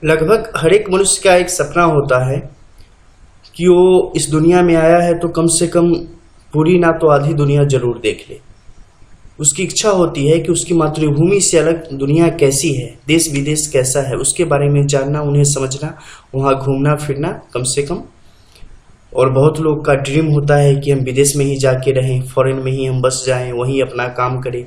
लगभग हर एक मनुष्य का एक सपना होता है कि वो इस दुनिया में आया है तो कम से कम पूरी ना तो आधी दुनिया जरूर देख ले। उसकी इच्छा होती है कि उसकी मातृभूमि से अलग दुनिया कैसी है, देश विदेश कैसा है, उसके बारे में जानना, उन्हें समझना, वहाँ घूमना फिरना कम से कम। और बहुत लोग का ड्रीम होता है कि हम विदेश में ही जाके रहें, फॉरेन में ही हम बस जाएं, वहीं अपना काम करें।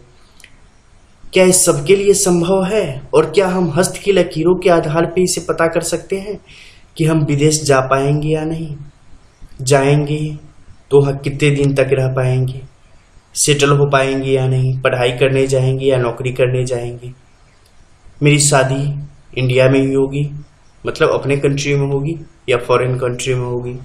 क्या इस सबके लिए संभव है? और क्या हम हस्त की लकीरों के आधार पर इसे पता कर सकते हैं कि हम विदेश जा पाएंगे या नहीं? जाएंगे तो वहाँ कितने दिन तक रह पाएंगे, सेटल हो पाएंगे या नहीं, पढ़ाई करने जाएंगे या नौकरी करने जाएंगे? मेरी शादी इंडिया में ही होगी, मतलब अपने कंट्री में होगी, या फॉरेन कंट्री में होगी?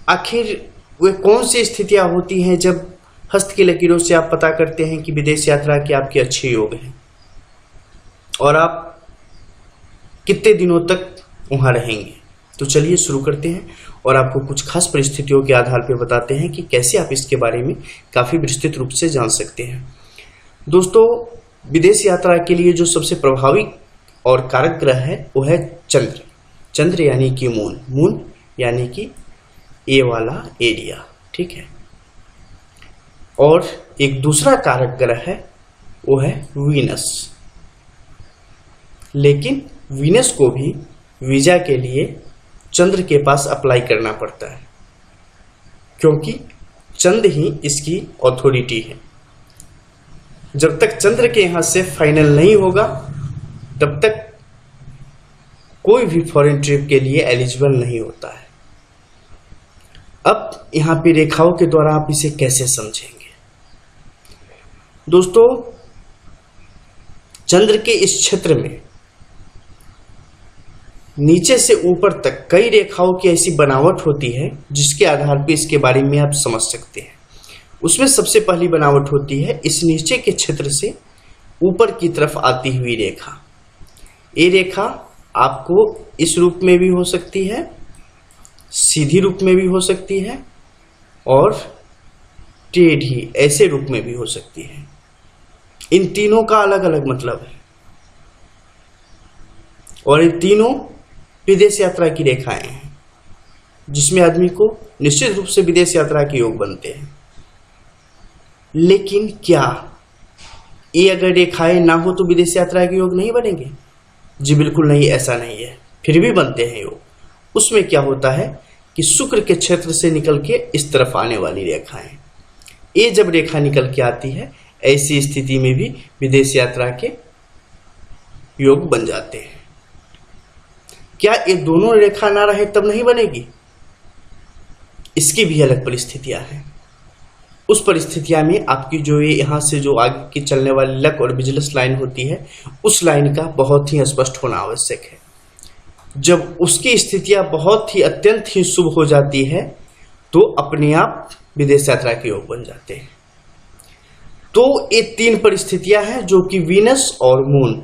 आखिर वे कौन सी स्थितियां होती हैं जब हस्त की लकीरों से आप पता करते हैं कि विदेश यात्रा के आपके अच्छे योग हैं, और आप कितने दिनों तक वहां रहेंगे? तो चलिए शुरू करते हैं और आपको कुछ खास परिस्थितियों के आधार पर बताते हैं कि कैसे आप इसके बारे में काफी विस्तृत रूप से जान सकते हैं। दोस्तों, विदेश यात्रा के लिए जो सबसे प्रभावी और कारक ग्रह है वो है चंद्र। चंद्र यानी कि मून यानी कि ए वाला एरिया, ठीक है। और एक दूसरा कारक ग्रह है वो है वीनस। लेकिन वीनस को भी वीजा के लिए चंद्र के पास अप्लाई करना पड़ता है, क्योंकि चंद्र ही इसकी अथॉरिटी है। जब तक चंद्र के यहां से फाइनल नहीं होगा तब तक कोई भी फॉरेन ट्रिप के लिए एलिजिबल नहीं होता है। अब यहां पे रेखाओं के द्वारा आप इसे कैसे समझेंगे? दोस्तों, चंद्र के इस क्षेत्र में नीचे से ऊपर तक कई रेखाओं की ऐसी बनावट होती है जिसके आधार पर इसके बारे में आप समझ सकते हैं। उसमें सबसे पहली बनावट होती है इस नीचे के क्षेत्र से ऊपर की तरफ आती हुई रेखा। ये रेखा आपको इस रूप में भी हो सकती है, सीधी रूप में भी हो सकती है, और टेढ़ी ऐसे रूप में भी हो सकती है। इन तीनों का अलग अलग मतलब है, और ये तीनों विदेश यात्रा की रेखाएं हैं जिसमें आदमी को निश्चित रूप से विदेश यात्रा के योग बनते हैं। लेकिन क्या ये अगर रेखाएं ना हो तो विदेश यात्रा के योग नहीं बनेंगे? जी बिल्कुल नहीं, ऐसा नहीं है, फिर भी बनते हैं योग। उसमें क्या होता है कि शुक्र के क्षेत्र से निकल के इस तरफ आने वाली रेखाएं, ये जब रेखा निकल के आती है, ऐसी स्थिति में भी विदेश यात्रा के योग बन जाते हैं। क्या ये दोनों रेखा ना रहे तब नहीं बनेगी? इसकी भी अलग परिस्थितियां हैं। उस परिस्थितियां में आपकी जो ये यहां से जो आगे की चलने वाली लक और विजिलेंस लाइन होती है, उस लाइन का बहुत ही स्पष्ट होना आवश्यक है। जब उसकी स्थितियां बहुत ही अत्यंत ही शुभ हो जाती है तो अपने आप विदेश यात्रा के योग बन जाते हैं। तो ये तीन परिस्थितियां हैं जो कि वीनस और मून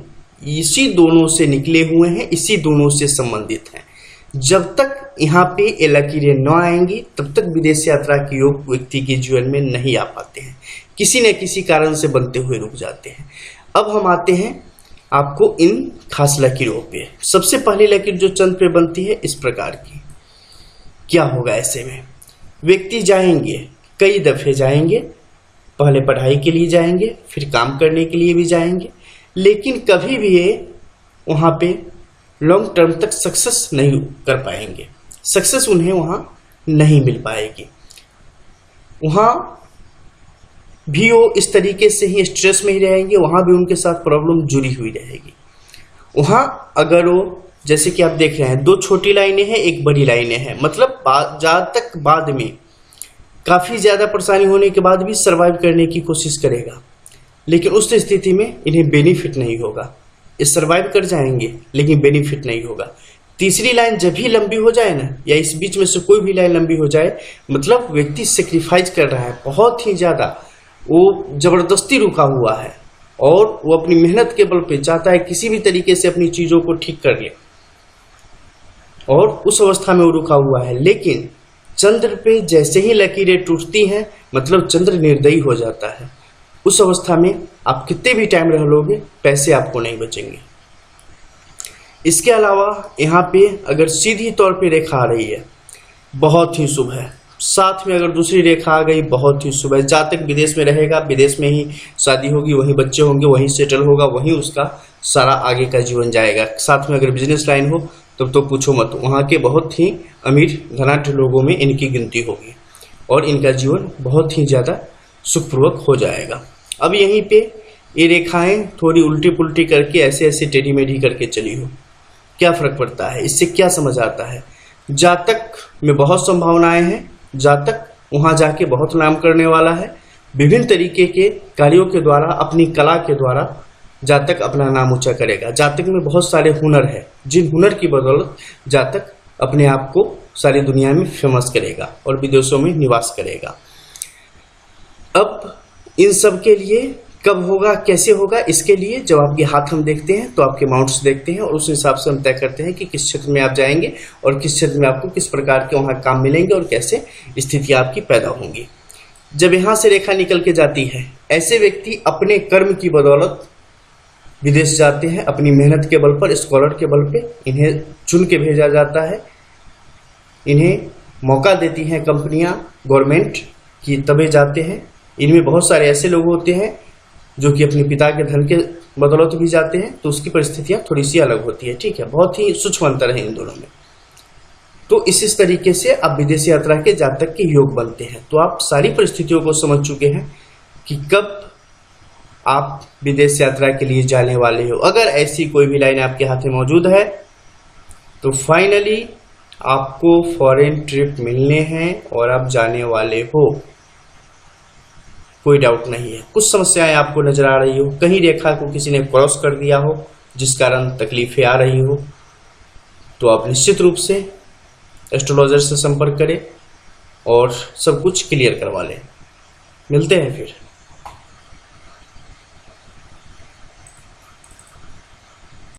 इसी दोनों से निकले हुए हैं, इसी दोनों से संबंधित हैं। जब तक यहाँ पे ये लकीरें न आएंगी तब तक विदेश यात्रा के योग व्यक्ति के जीवन में नहीं आ पाते हैं, किसी न किसी कारण से बनते हुए रुक जाते हैं। अब हम आते हैं आपको इन खास लकीरों पे। सबसे पहली लकीर जो चंद्र पे बनती है इस प्रकार की। क्या होगा ऐसे में? व्यक्ति जाएंगे, कई दफे जाएंगे, पहले पढ़ाई के लिए जाएंगे, फिर काम करने के लिए भी जाएंगे, लेकिन कभी भी ये वहां पे लॉन्ग टर्म तक सक्सेस नहीं कर पाएंगे। सक्सेस उन्हें वहां नहीं मिल पाएगी। वहां भी वो इस तरीके से ही स्ट्रेस में ही रहेंगे, वहां भी उनके साथ प्रॉब्लम जुड़ी हुई रहेगी। वहां अगर वो, जैसे कि आप देख रहे हैं, दो छोटी लाइनें हैं, एक बड़ी लाइनें हैं, मतलब जहां तक बाद में काफी ज्यादा परेशानी होने के बाद भी सरवाइव करने की कोशिश करेगा, लेकिन उस स्थिति में इन्हें बेनिफिट नहीं होगा। ये सरवाइव कर जाएंगे लेकिन बेनिफिट नहीं होगा। तीसरी लाइन जब भी लंबी हो जाए ना, या इस बीच में से कोई भी लाइन लंबी हो जाए, मतलब व्यक्ति सेक्रीफाइस कर रहा है बहुत ही ज्यादा, वो जबरदस्ती रुका हुआ है और वो अपनी मेहनत के बल पे चाहता है किसी भी तरीके से अपनी चीजों को ठीक कर ले, और उस अवस्था में वो रुका हुआ है। लेकिन चंद्र पे जैसे ही लकीरें टूटती हैं, मतलब चंद्र निर्दयी हो जाता है। उस अवस्था में आप कितने भी टाइम रह लोगे, पैसे आपको नहीं बचेंगे। इसके अलावा यहाँ पे अगर सीधी तौर पे रेखा आ रही है, बहुत ही शुभ है। साथ में अगर दूसरी रेखा आ गई, बहुत ही शुभ है। जातक विदेश में रहेगा, विदेश में ही शादी होगी, वहीं बच्चे होंगे, वहीं सेटल होगा, वहीं उसका सारा आगे का जीवन जाएगा। साथ में अगर बिजनेस लाइन हो तब तो पूछो मत, वहाँ के बहुत ही अमीर धनाढ्य लोगों में इनकी गिनती होगी और इनका जीवन बहुत ही ज़्यादा सुखपूर्वक हो जाएगा। अब यहीं पे ये रेखाएं थोड़ी उल्टी पुल्टी करके ऐसे ऐसे टेढ़ी मेढ़ी करके चली हो, क्या फर्क पड़ता है? इससे क्या समझ आता है? जातक में बहुत संभावनाएं हैं, जातक वहां जाके बहुत नाम करने वाला है। विभिन्न तरीके के कार्यों के द्वारा, अपनी कला के द्वारा जातक अपना नाम ऊंचा करेगा। जातक में बहुत सारे हुनर है, जिन हुनर की बदौलत जातक अपने आप को सारी दुनिया में फेमस करेगा और विदेशों में निवास करेगा। अब इन सब के लिए कब होगा, कैसे होगा, इसके लिए जब आपके हाथ हम देखते हैं तो आपके माउंट्स देखते हैं और उस हिसाब से हम तय करते हैं कि किस क्षेत्र में आप जाएंगे और किस क्षेत्र में आपको किस प्रकार के वहां काम मिलेंगे और कैसे स्थितियां आपकी पैदा होंगी। जब यहां से रेखा निकल के जाती है, ऐसे व्यक्ति अपने कर्म की बदौलत विदेश जाते हैं, अपनी मेहनत के बल पर, स्कॉलर के बल पे इन्हें चुन के भेजा जाता है, इन्हें मौका देती हैं कंपनियां, गवर्नमेंट की, तबे जाते हैं। इनमें बहुत सारे ऐसे लोग होते हैं जो कि अपने पिता के धन के बदौलत भी जाते हैं, तो उसकी परिस्थितियां थोड़ी सी अलग होती है। ठीक है, बहुत ही सूक्ष्म अंतर है इन दोनों में। तो इस तरीके से अब विदेश यात्रा के जातक के योग बनते हैं। तो आप सारी परिस्थितियों को समझ चुके हैं कि कब आप विदेश यात्रा के लिए जाने वाले हो। अगर ऐसी कोई भी लाइन आपके हाथ में मौजूद है तो फाइनली आपको फॉरेन ट्रिप मिलने हैं और आप जाने वाले हो, कोई डाउट नहीं है। कुछ समस्याएं आपको नजर आ रही हो, कहीं रेखा को किसी ने क्रॉस कर दिया हो जिस कारण तकलीफें आ रही हो, तो आप निश्चित रूप से एस्ट्रोलॉजर से संपर्क करें और सब कुछ क्लियर करवा लें। मिलते हैं फिर।